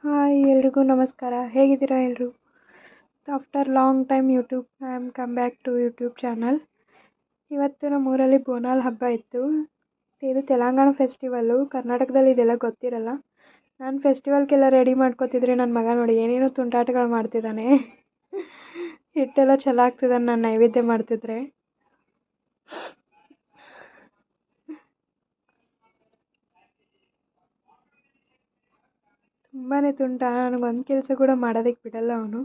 Hi ಎಲ್ರಿಗೂ ನಮಸ್ಕಾರ. ಹೇಗಿದ್ದೀರಾ ಎಲ್ಲರೂ? After long time I am come back to YouTube channel. ಇವತ್ತು ನಮ್ಮ ಊರಲ್ಲಿ ಬೋನಾಲ್ ಹಬ್ಬ ಇತ್ತು. ಇದು ತೆಲಂಗಾಣ ಫೆಸ್ಟಿವಲ್ಲು. ಕರ್ನಾಟಕದಲ್ಲಿ ಇದೆಲ್ಲ ಗೊತ್ತಿರಲ್ಲ. ನಾನು ಫೆಸ್ಟಿವಲ್ಗೆಲ್ಲ ರೆಡಿ ಮಾಡ್ಕೋತಿದ್ರೆ ನನ್ನ ಮಗ ನೋಡಿ ಏನೇನೋ ತುಂಟಾಟಗಳು ಮಾಡ್ತಿದ್ದಾನೆ. ಹಿಟ್ಟೆಲ್ಲ ಚೆಲ್ಲಾಕ್ತಿದ್ದಾನೆ ನಾನು ನೈವೇದ್ಯ ಮಾಡ್ತಿದ್ರೆ. ತುಂಬಾ ತುಂಟ. ನನಗೊಂದು ಕೆಲಸ ಕೂಡ ಮಾಡೋದಕ್ಕೆ ಬಿಡಲ್ಲ ಅವನು.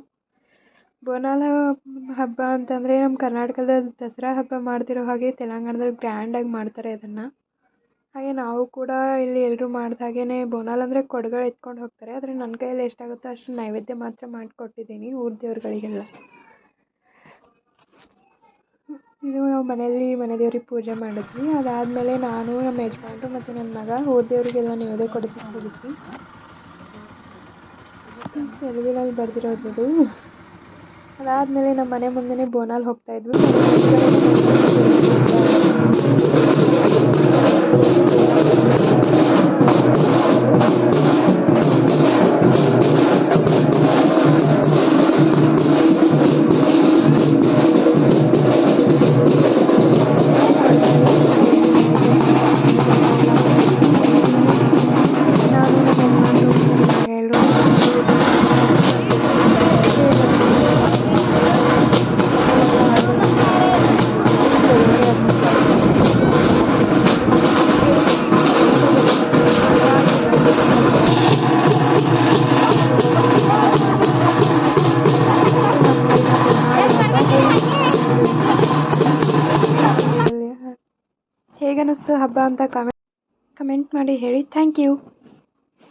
ಬೋನಾಲ ಹಬ್ಬ ಅಂತಂದರೆ ನಮ್ಮ ಕರ್ನಾಟಕದಲ್ಲಿ ದಸರಾ ಹಬ್ಬ ಮಾಡ್ತಿರೋ ಹಾಗೆ ತೆಲಂಗಾಣದಲ್ಲಿ ಗ್ರ್ಯಾಂಡಾಗಿ ಮಾಡ್ತಾರೆ ಅದನ್ನು. ಹಾಗೆ ನಾವು ಕೂಡ ಇಲ್ಲಿ ಎಲ್ಲರೂ ಮಾಡ್ದ ಹಾಗೇ ಬೋನಾಲ್ ಅಂದರೆ ಕೊಡಗಳು ಎತ್ಕೊಂಡು ಹೋಗ್ತಾರೆ. ಆದರೆ ನನ್ನ ಕೈಯಲ್ಲಿ ಎಷ್ಟಾಗುತ್ತೋ ಅಷ್ಟು ನೈವೇದ್ಯ ಮಾತ್ರ ಮಾಡಿಕೊಟ್ಟಿದ್ದೀನಿ ಊರ ದೇವ್ರುಗಳಿಗೆಲ್ಲ. ಇದು ನಾವು ಮನೆಯಲ್ಲಿ ಮನೆ ದೇವ್ರಿಗೆ ಪೂಜೆ ಮಾಡಿದ್ವಿ. ಅದಾದಮೇಲೆ ನಾನು ನಮ್ಮ ಯಜಮಾನ್ರು ಮತ್ತು ನನ್ನ ಮಗ ಊರ ದೇವರಿಗೆಲ್ಲ ನೈವೇದ್ಯ ಕೊಡೋದಕ್ಕೆ ಹೋಗಿದ್ವಿ. ತೆಲುಗಿನಲ್ಲಿ ಬರೆದಿರೋದು. ಅದಾದಮೇಲೆ ನಮ್ಮ ಮನೆ ಮುಂದೆನೇ ಬೋನಾಲ್ ಹೋಗ್ತಾಯಿದ್ವಿ. ಹೇಗನ್ನಿಸ್ತು ಹಬ್ಬ ಅಂತ ಕಮೆಂಟ್ ಮಾಡಿ ಹೇಳಿ. Thank you.